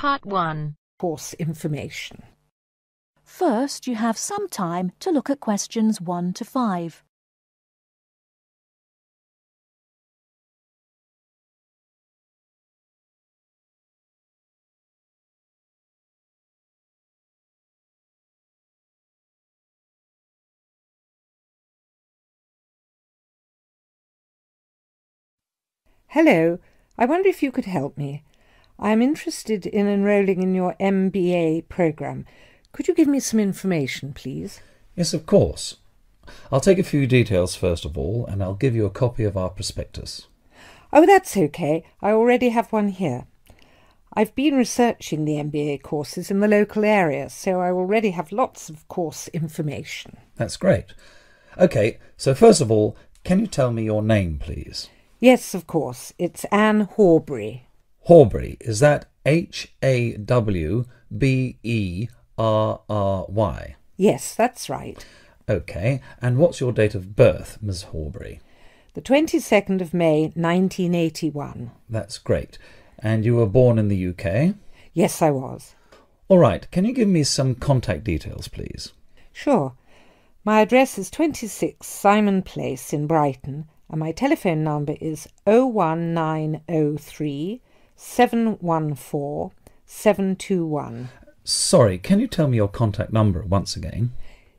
Part 1. Course information. First, you have some time to look at questions 1 to 5. Hello, I wonder if you could help me. I am interested in enrolling in your MBA programme. Could you give me some information, please? Yes, of course. I'll take a few details first of all, and I'll give you a copy of our prospectus. Oh, that's okay. I already have one here. I've been researching the MBA courses in the local area, so I already have lots of course information. That's great. OK, so first of all, can you tell me your name, please? Yes, of course. It's Anne Horbury. Horbury, is that H-A-W-B-E-R-R-Y? Yes, that's right. OK, and what's your date of birth, Miss Horbury? The 22nd of May, 1981. That's great. And you were born in the UK? Yes, I was. All right, can you give me some contact details, please? Sure. My address is 26 Simon Place in Brighton, and my telephone number is 01903 714 721. Sorry, can you tell me your contact number once again?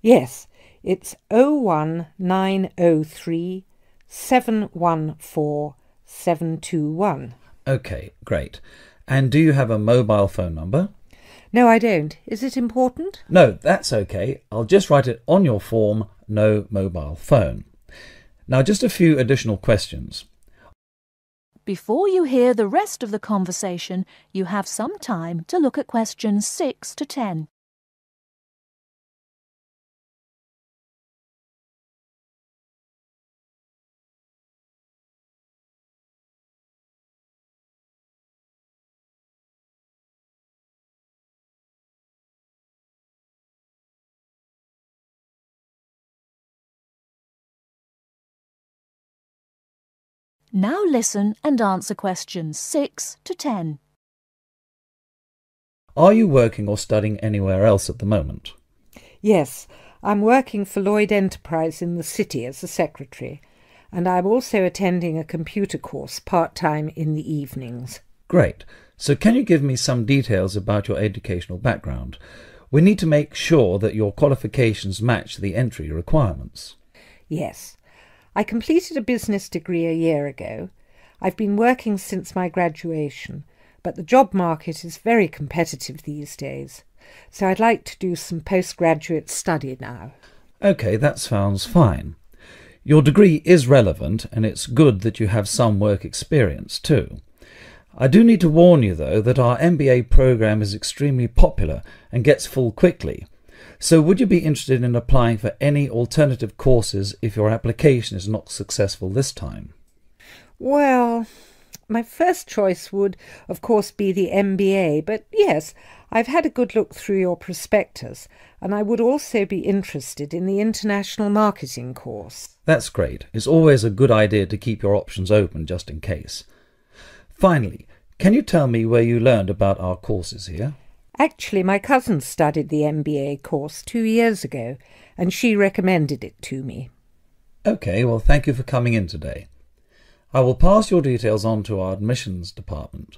Yes, it's 01903 714 721. OK, great. And do you have a mobile phone number? No, I don't. Is it important? No, that's OK. I'll just write it on your form, no mobile phone. Now, just a few additional questions. Before you hear the rest of the conversation, you have some time to look at questions 6 to 10. Now listen and answer questions 6 to 10. Are you working or studying anywhere else at the moment? Yes, I'm working for Lloyd Enterprise in the city as a secretary, and I'm also attending a computer course part-time in the evenings. Great. So can you give me some details about your educational background? We need to make sure that your qualifications match the entry requirements. Yes. I completed a business degree a year ago. I've been working since my graduation, but the job market is very competitive these days, so I'd like to do some postgraduate study now. OK, that sounds fine. Your degree is relevant, and it's good that you have some work experience too. I do need to warn you, though, that our MBA programme is extremely popular and gets full quickly. So would you be interested in applying for any alternative courses if your application is not successful this time? Well, my first choice would, of course, be the MBA, but yes, I've had a good look through your prospectus, and I would also be interested in the International Marketing course. That's great. It's always a good idea to keep your options open just in case. Finally, can you tell me where you learned about our courses here? Actually, my cousin studied the MBA course 2 years ago, and she recommended it to me. OK, well, thank you for coming in today. I will pass your details on to our admissions department.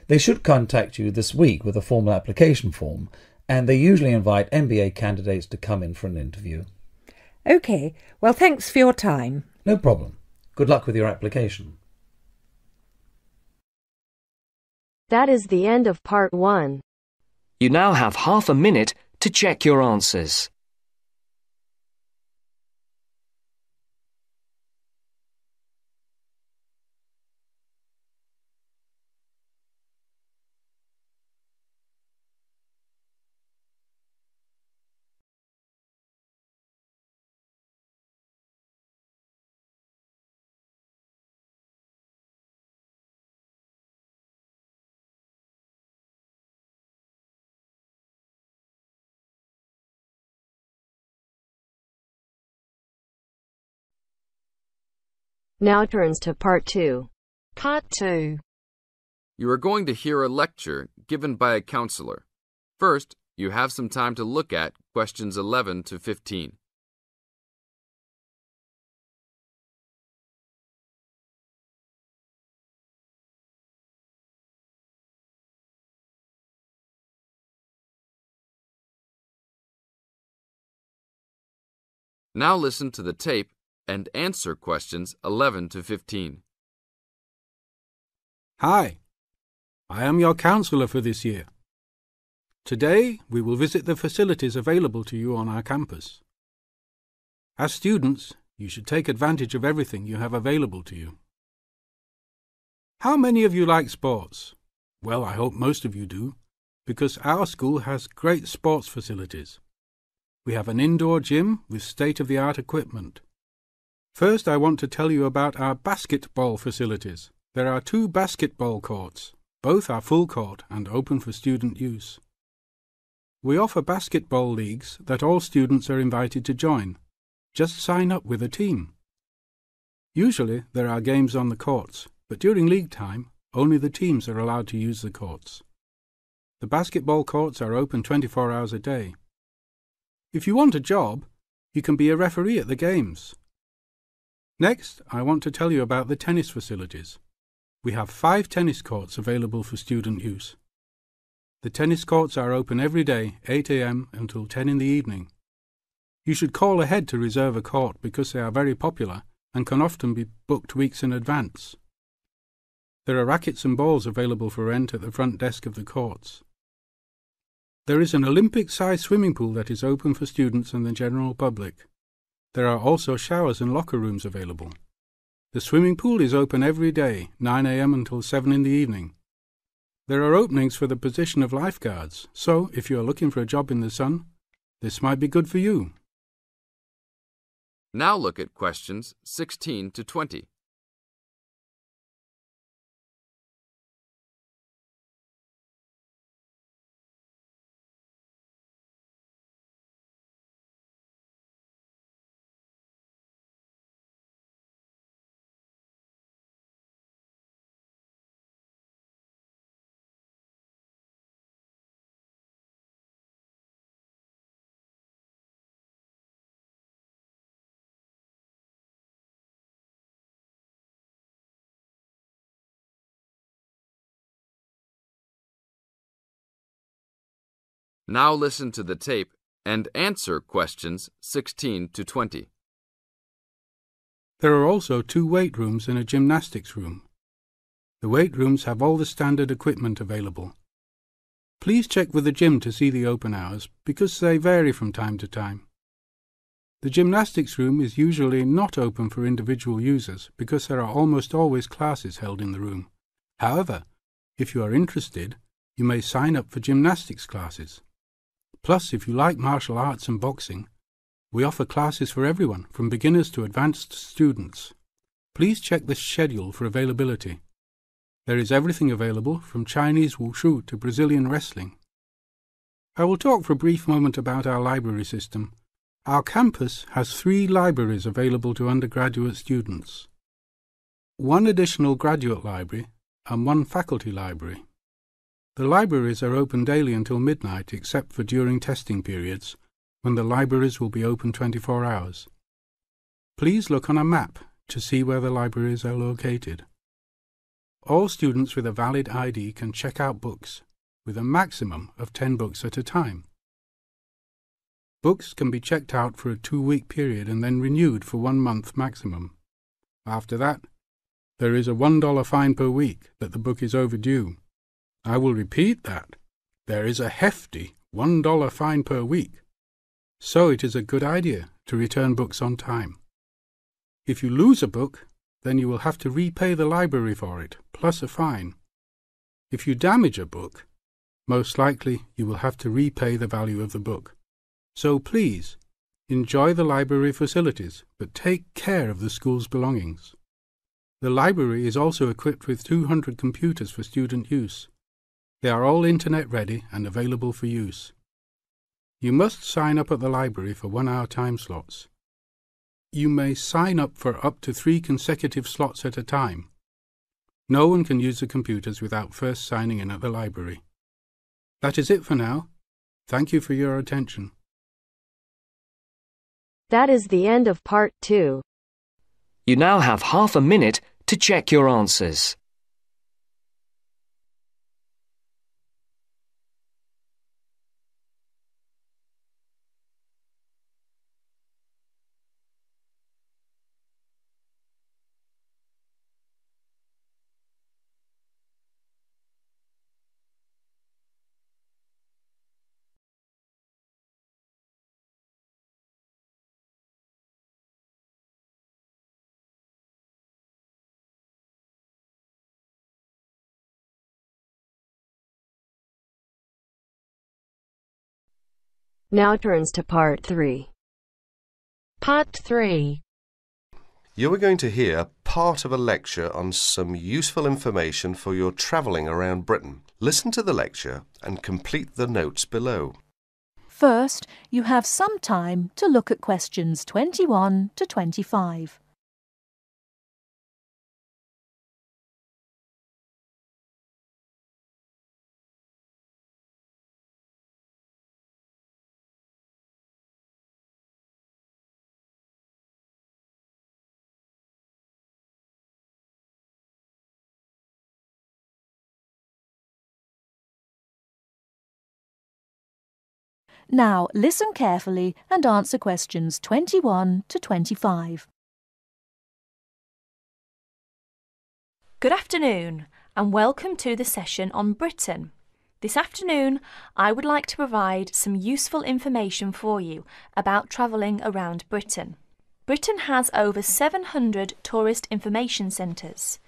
They should contact you this week with a formal application form, and they usually invite MBA candidates to come in for an interview. OK, well, thanks for your time. No problem. Good luck with your application. That is the end of part 1. You now have half a minute to check your answers. Now turns to part 2. Part 2. You are going to hear a lecture given by a counselor. First, you have some time to look at questions 11 to 15. Now listen to the tape and answer questions 11 to 15. Hi, I am your counsellor for this year. Today, we will visit the facilities available to you on our campus. As students, you should take advantage of everything you have available to you. How many of you like sports? Well, I hope most of you do, because our school has great sports facilities. We have an indoor gym with state-of-the-art equipment. First, I want to tell you about our basketball facilities. There are 2 basketball courts. Both are full court and open for student use. We offer basketball leagues that all students are invited to join. Just sign up with a team. Usually, there are games on the courts, but during league time, only the teams are allowed to use the courts. The basketball courts are open 24 hours a day. If you want a job, you can be a referee at the games. Next, I want to tell you about the tennis facilities. We have 5 tennis courts available for student use. The tennis courts are open every day, 8 a.m. until 10 in the evening. You should call ahead to reserve a court because they are very popular and can often be booked weeks in advance. There are rackets and balls available for rent at the front desk of the courts. There is an Olympic-sized swimming pool that is open for students and the general public. There are also showers and locker rooms available. The swimming pool is open every day, 9 a.m. until 7 in the evening. There are openings for the position of lifeguards, so if you are looking for a job in the sun, this might be good for you. Now look at questions 16 to 20. Now listen to the tape and answer questions 16 to 20. There are also 2 weight rooms and a gymnastics room. The weight rooms have all the standard equipment available. Please check with the gym to see the open hours because they vary from time to time. The gymnastics room is usually not open for individual users because there are almost always classes held in the room. However, if you are interested, you may sign up for gymnastics classes. Plus, if you like martial arts and boxing, we offer classes for everyone, from beginners to advanced students. Please check the schedule for availability. There is everything available, from Chinese wushu to Brazilian wrestling. I will talk for a brief moment about our library system. Our campus has 3 libraries available to undergraduate students, 1 additional graduate library and 1 faculty library. The libraries are open daily until midnight except for during testing periods, when the libraries will be open 24 hours. Please look on a map to see where the libraries are located. All students with a valid ID can check out books, with a maximum of 10 books at a time. Books can be checked out for a 2-week period and then renewed for 1 month maximum. After that, there is a $1 fine per week that the book is overdue. I will repeat that. There is a hefty $1 fine per week. So it is a good idea to return books on time. If you lose a book, then you will have to repay the library for it, plus a fine. If you damage a book, most likely you will have to repay the value of the book. So please, enjoy the library facilities, but take care of the school's belongings. The library is also equipped with 200 computers for student use. They are all internet ready and available for use. You must sign up at the library for 1-hour time slots. You may sign up for up to 3 consecutive slots at a time. No one can use the computers without first signing in at the library. That is it for now. Thank you for your attention. That is the end of part 2. You now have half a minute to check your answers. Now turns to part 3. Part 3. You are going to hear part of a lecture on some useful information for your travelling around Britain. Listen to the lecture and complete the notes below. First, you have some time to look at questions 21 to 25. Now listen carefully and answer questions 21 to 25. Good afternoon and welcome to the session on Britain. This afternoon I would like to provide some useful information for you about travelling around Britain. Britain has over 700 tourist information centres.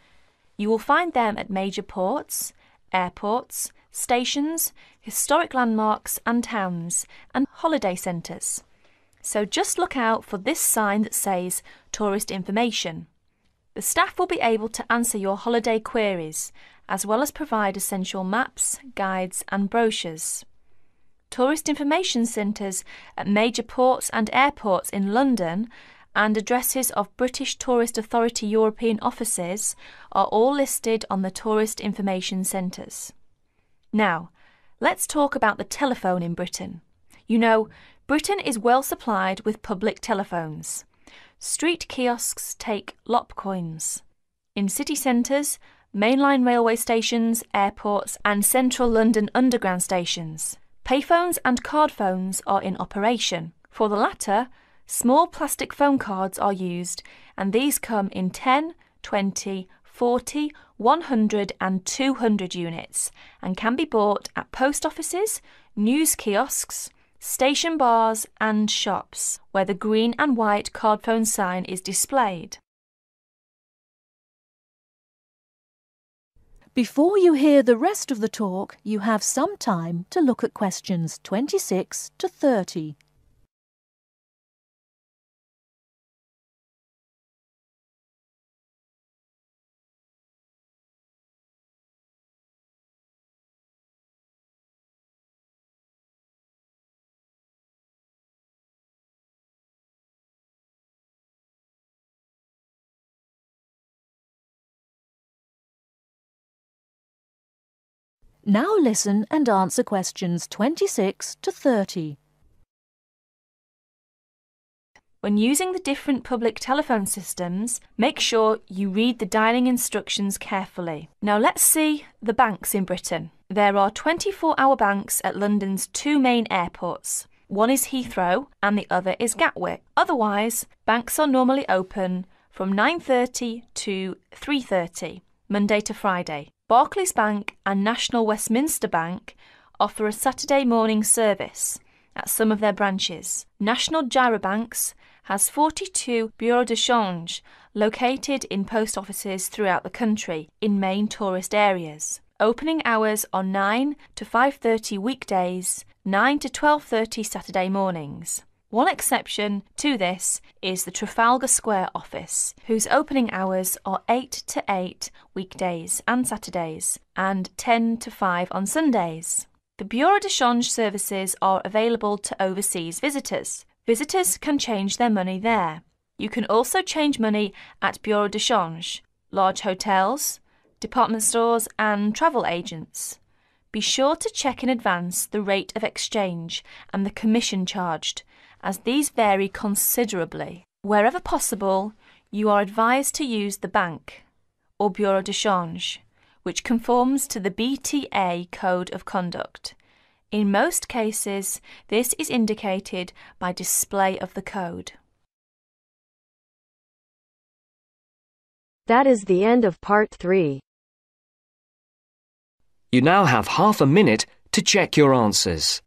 You will find them at major ports, airports, stations, historic landmarks and towns, and holiday centres. So just look out for this sign that says Tourist Information. The staff will be able to answer your holiday queries, as well as provide essential maps, guides and brochures. Tourist information centres at major ports and airports in London and addresses of British Tourist Authority European offices are all listed on the Tourist Information Centres. Now, let's talk about the telephone in Britain. You know, Britain is well supplied with public telephones. Street kiosks take lop coins. In city centres, mainline railway stations, airports and central London underground stations, payphones and card phones are in operation. For the latter, small plastic phone cards are used, and these come in 10, 20, 40, 100 and 200 units and can be bought at post offices, news kiosks, station bars and shops where the green and white card phone sign is displayed. Before you hear the rest of the talk, you have some time to look at questions 26 to 30. Now listen and answer questions 26 to 30. When using the different public telephone systems, make sure you read the dialling instructions carefully. Now let's see the banks in Britain. There are 24-hour banks at London's two main airports. One is Heathrow and the other is Gatwick. Otherwise, banks are normally open from 9:30 to 3:30, Monday to Friday. Barclays Bank and National Westminster Bank offer a Saturday morning service at some of their branches. National Gyrobanks has 42 bureaux de change located in post offices throughout the country in main tourist areas. Opening hours are 9 to 5:30 weekdays, 9 to 12:30 Saturday mornings. One exception to this is the Trafalgar Square office, whose opening hours are 8 to 8 weekdays and Saturdays, and 10 to 5 on Sundays. The Bureau de Change services are available to overseas visitors. Visitors can change their money there. You can also change money at Bureau de Change, large hotels, department stores and travel agents. Be sure to check in advance the rate of exchange and the commission charged, as these vary considerably. Wherever possible, you are advised to use the bank or bureau de change, which conforms to the BTA Code of Conduct. In most cases, this is indicated by display of the code. That is the end of part 3. You now have half a minute to check your answers.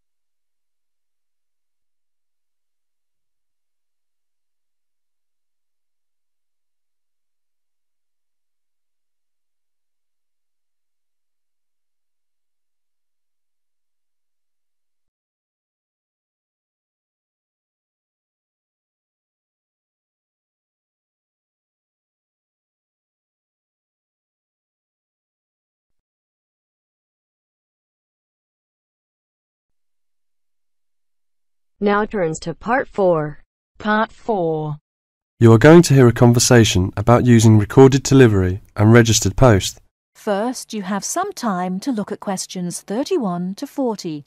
Now turns to part 4. Part 4. You are going to hear a conversation about using recorded delivery and registered post. First, you have some time to look at questions 31 to 40.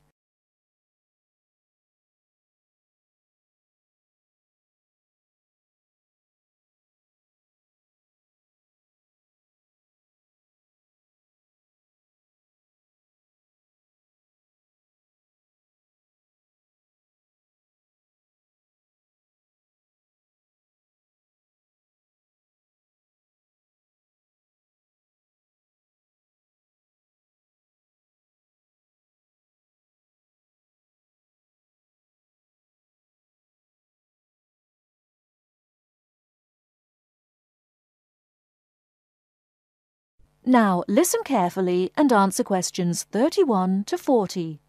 Now listen carefully and answer questions 31 to 40.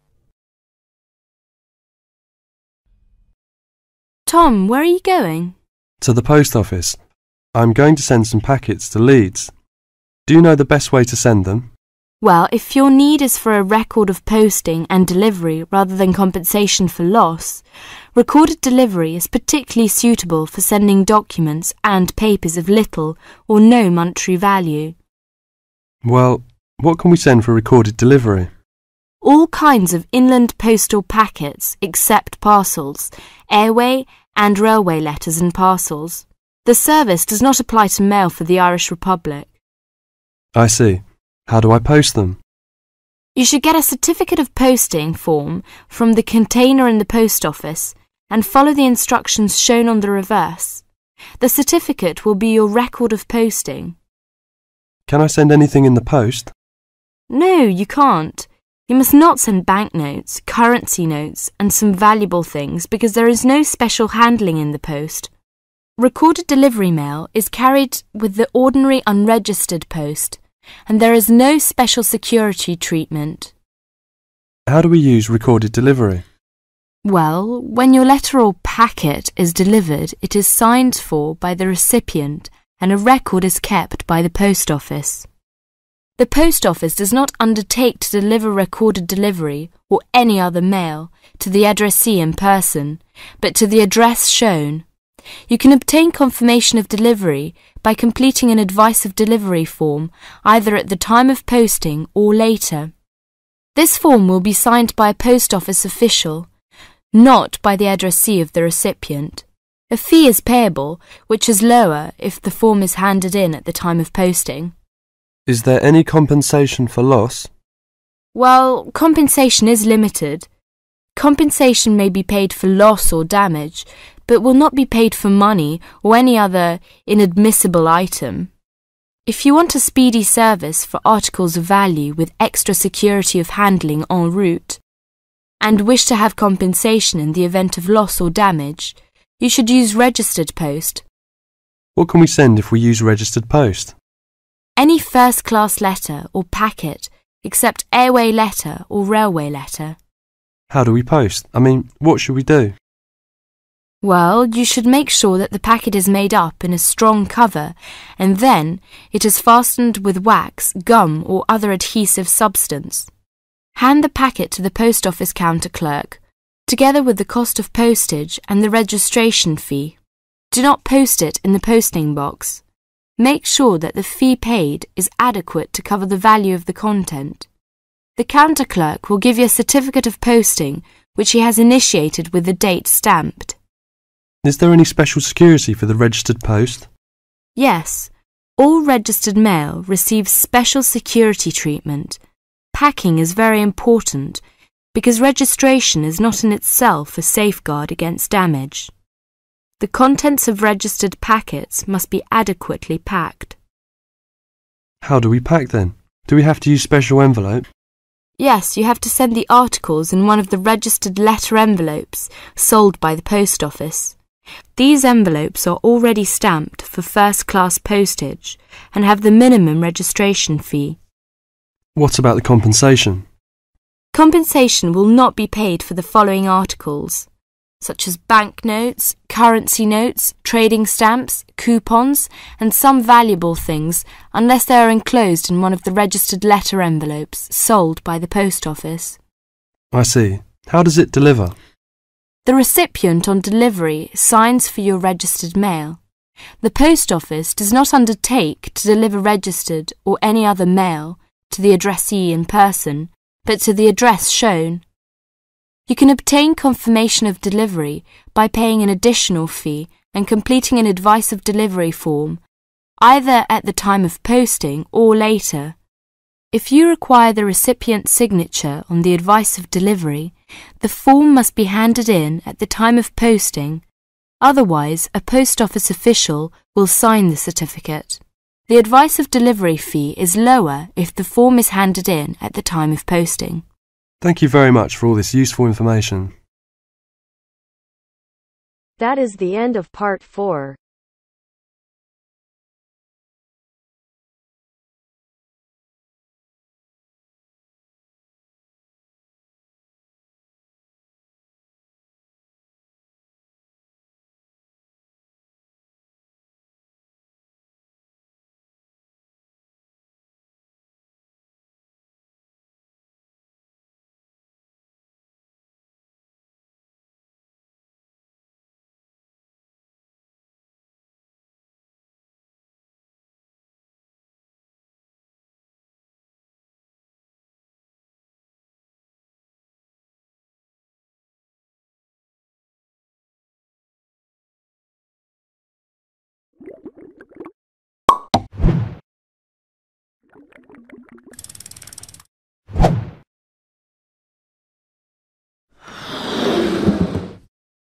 Tom, where are you going? To the post office. I'm going to send some packets to Leeds. Do you know the best way to send them? Well, if your need is for a record of posting and delivery rather than compensation for loss, recorded delivery is particularly suitable for sending documents and papers of little or no monetary value. Well, what can we send for recorded delivery? All kinds of inland postal packets except parcels, airway and railway letters and parcels. The service does not apply to mail for the Irish Republic. I see. How do I post them? You should get a certificate of posting form from the container in the post office and follow the instructions shown on the reverse. The certificate will be your record of posting. Can I send anything in the post? No, you can't. You must not send banknotes, currency notes and some valuable things because there is no special handling in the post. Recorded delivery mail is carried with the ordinary unregistered post and there is no special security treatment. How do we use recorded delivery? Well, when your letter or packet is delivered, it is signed for by the recipient and a record is kept by the post office. The post office does not undertake to deliver recorded delivery or any other mail to the addressee in person, but to the address shown. You can obtain confirmation of delivery by completing an advice of delivery form either at the time of posting or later. This form will be signed by a post office official, not by the addressee of the recipient. A fee is payable, which is lower if the form is handed in at the time of posting. Is there any compensation for loss? Well, compensation is limited. Compensation may be paid for loss or damage, but will not be paid for money or any other inadmissible item. If you want a speedy service for articles of value with extra security of handling en route, and wish to have compensation in the event of loss or damage, you should use registered post. What can we send if we use registered post? Any first-class letter or packet except airway letter or railway letter. How do we post? What should we do? Well, you should make sure that the packet is made up in a strong cover and then it is fastened with wax, gum or other adhesive substance. Hand the packet to the post office counter clerk, together with the cost of postage and the registration fee. Do not post it in the posting box. make sure that the fee paid is adequate to cover the value of the content. The counter clerk will give you a certificate of posting which he has initiated with the date stamped. Is there any special security for the registered post? Yes, all registered mail receives special security treatment. Packing is very important because registration is not in itself a safeguard against damage. The contents of registered packets must be adequately packed. How do we pack then? Do we have to use special envelope? Yes, you have to send the articles in one of the registered letter envelopes sold by the post office. These envelopes are already stamped for first-class postage and have the minimum registration fee. What about the compensation? Compensation will not be paid for the following articles, such as banknotes, currency notes, trading stamps, coupons, and some valuable things, unless they are enclosed in one of the registered letter envelopes sold by the post office. I see. How does it deliver? The recipient on delivery signs for your registered mail. The post office does not undertake to deliver registered or any other mail to the addressee in person, but to the address shown. You can obtain confirmation of delivery by paying an additional fee and completing an advice of delivery form, either at the time of posting or later. If you require the recipient's signature on the advice of delivery, the form must be handed in at the time of posting. Otherwise, a post office official will sign the certificate. The advice of delivery fee is lower if the form is handed in at the time of posting. Thank you very much for all this useful information. That is the end of part 4.